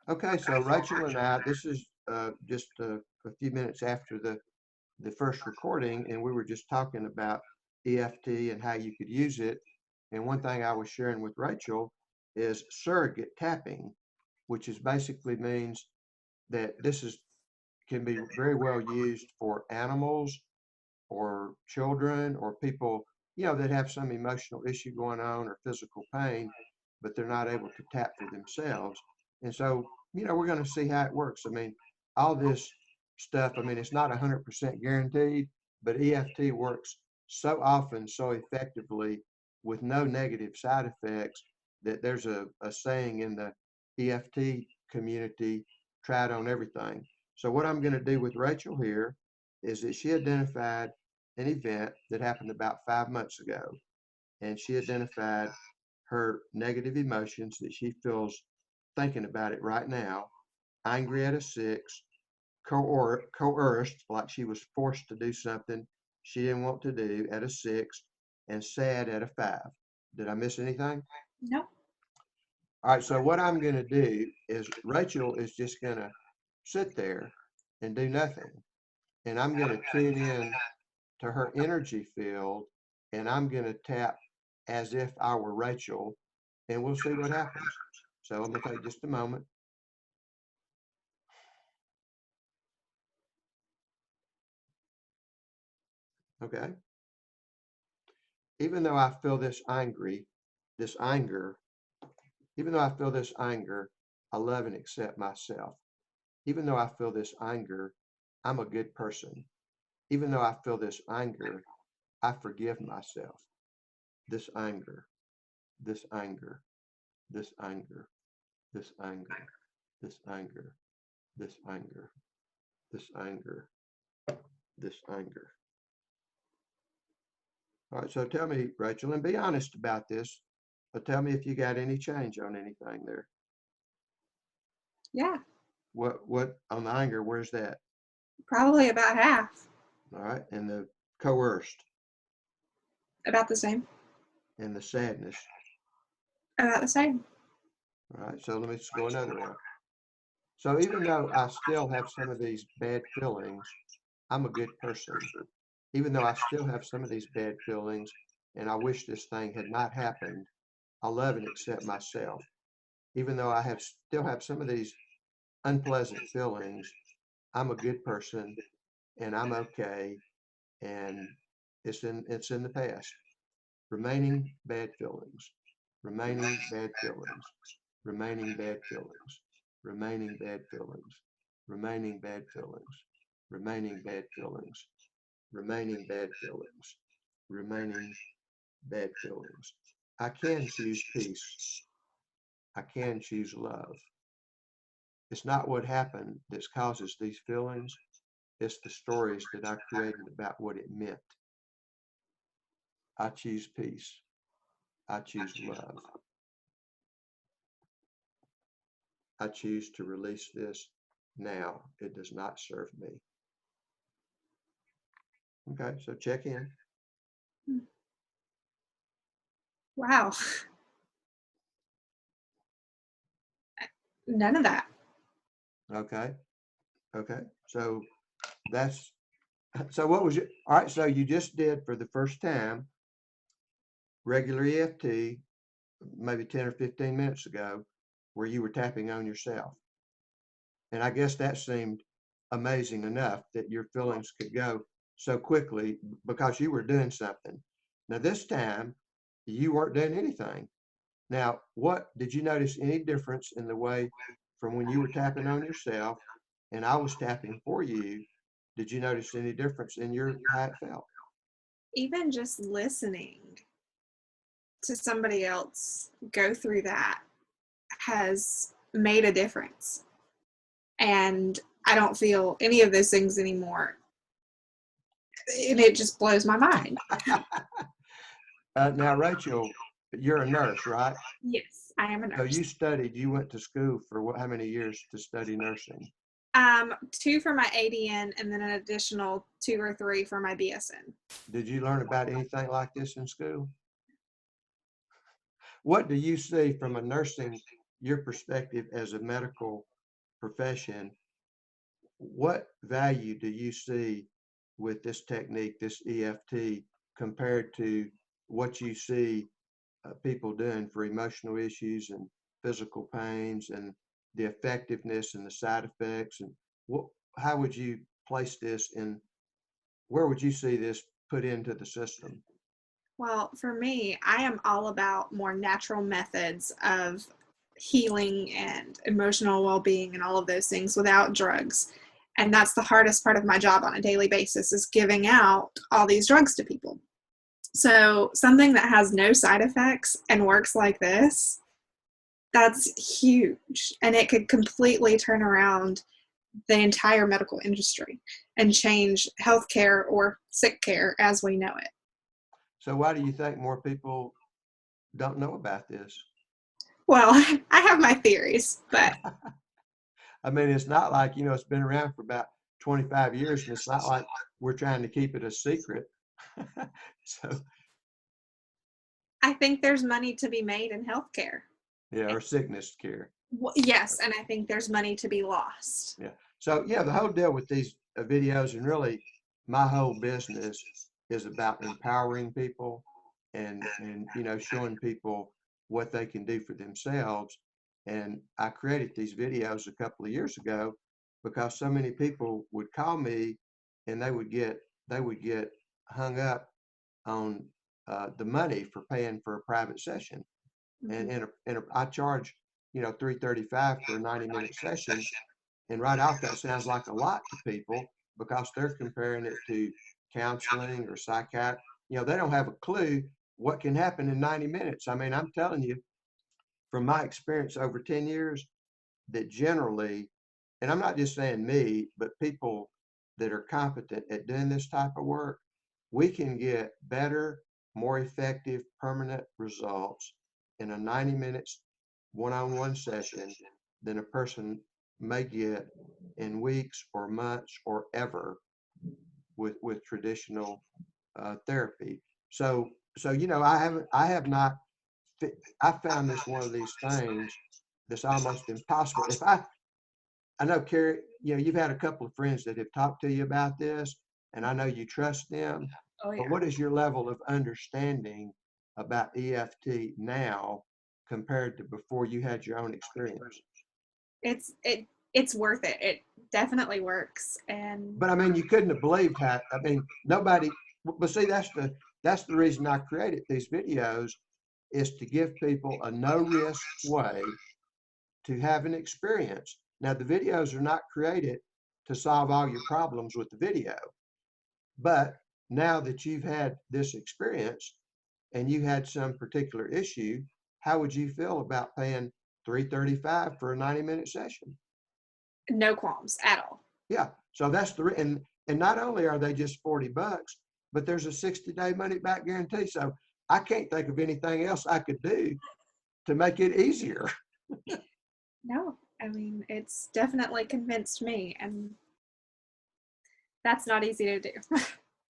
Okay, so Rachel and I, this is just a few minutes after the first recording, and we were just talking about EFT and how you could use it. And one thing I was sharing with Rachel is surrogate tapping, which is basically means that this is can be very well used for animals or children or people, that have some emotional issue going on or physical pain, but they're not able to tap for themselves. And so, we're going to see how it works. I mean, all this stuff, I mean, it's not 100% guaranteed, but EFT works so often, so effectively with no negative side effects that there's a saying in the EFT community, try it on everything. So what I'm going to do with Rachel here is that she identified an event that happened about 5 months ago, and she identified her negative emotions that she feels thinking about it right now: angry at a 6, coerced, like she was forced to do something she didn't want to do at a 6, and sad at a 5. Did I miss anything? Nope. All right, so what I'm going to do is Rachel is just going to sit there and do nothing. And I'm going to tune in to her energy field, and I'm going to tap as if I were Rachel, and we'll see what happens. So I'm going to take just a moment. Okay. Even though I feel this anger, even though I feel this anger, I love and accept myself. Even though I feel this anger, I'm a good person. Even though I feel this anger, I forgive myself. This anger, this anger, this anger, this anger, this anger, this anger, this anger, this anger. All right, so tell me, Rachel, and be honest about this, but tell me if you got any change on anything there. Yeah, What on the anger, where's that? probably about half. All right, and the coerced About the same. and the sadness. About the same. All right, so let me just go another round. So even though I still have some of these bad feelings, I'm a good person. Even though I still have some of these bad feelings and I wish this thing had not happened, I love and accept myself. Even though I still have some of these unpleasant feelings, I'm a good person and I'm okay, and it's in the past. Remaining bad feelings, remaining bad feelings, remaining bad feelings, remaining bad feelings, remaining bad feelings, remaining bad feelings, remaining bad feelings, remaining bad feelings. I can choose peace. I can choose love. It's not what happened that causes these feelings. It's the stories that I created about what it meant. I choose peace. I choose love. I choose to release this now. It does not serve me. Okay, so check in. Wow. None of that. Okay, okay. So that's so what was your all right? So you just did for the first time regular EFT maybe 10 or 15 minutes ago where you were tapping on yourself. And I guess that seemed amazing enough that your feelings could go so quickly because you were doing something. Now, this time, you weren't doing anything. Now, what did you notice any difference in the way from when you were tapping on yourself and I was tapping for you? Did you notice any difference in your how it felt? Even just listening to somebody else go through that has made a difference. And I don't feel any of those things anymore. And it just blows my mind. Now, Rachel, you're a nurse, right? Yes, I am a So nurse. you went to school for how many years to study nursing? 2 for my ADN and then an additional 2 or 3 for my BSN. Did you learn about anything like this in school? What do you see from a nursing, your perspective as a medical profession, what value do you see with this technique, this EFT, compared to what you see people doing for emotional issues and physical pains, and the effectiveness and the side effects? And what, how would you place this in, where would you see this put into the system? Well, for me, I am all about more natural methods of healing and emotional well-being and all of those things without drugs. And that's the hardest part of my job on a daily basis, is giving out all these drugs to people. So something that has no side effects and works like this, that's huge. And it could completely turn around the entire medical industry and change healthcare or sick care as we know it. So why do you think more people don't know about this? Well, I have my theories, but I mean, it's not like, you know, it's been around for about 25 years, and it's not like we're trying to keep it a secret. So, I think there's money to be made in healthcare. yeah, or sickness care. Well, yes, and I think there's money to be lost. Yeah. So, yeah, the whole deal with these videos, and really my whole business, is about empowering people and you know, showing people what they can do for themselves. And I created these videos a couple of years ago because so many people would call me, and they would get hung up on the money for paying for a private session. And Mhm. I charge, you know, $335 for a 90-minute session. And right off, that sounds like a lot to people because they're comparing it to counseling or psychiatry. You know, they don't have a clue what can happen in 90 minutes. I mean, I'm telling you from my experience over 10 years that generally, and I'm not just saying me, but people that are competent at doing this type of work, we can get better, more effective, permanent results in a 90 minutes one-on-one session than a person may get in weeks or months or ever with traditional therapy. So you know, I have not. I found this one of these things that's almost impossible. If I know, Carrie, you know, you've had a couple of friends that have talked to you about this, and I know you trust them. Oh But yeah. what is your level of understanding about EFT now compared to before you had your own experience? It's worth it. It definitely works. And But I mean, you couldn't have believed how, I mean, nobody, but see, that's the reason I created these videos, is to give people a no risk way to have an experience. Now, the videos are not created to solve all your problems with the video, but now that you've had this experience and you had some particular issue, how would you feel about paying $335 for a 90-minute session? no qualms at all. Yeah. So that's and not only are they just $40, but there's a 60-day money back guarantee. So I can't think of anything else I could do to make it easier. No, I mean, it's definitely convinced me, and that's not easy to do.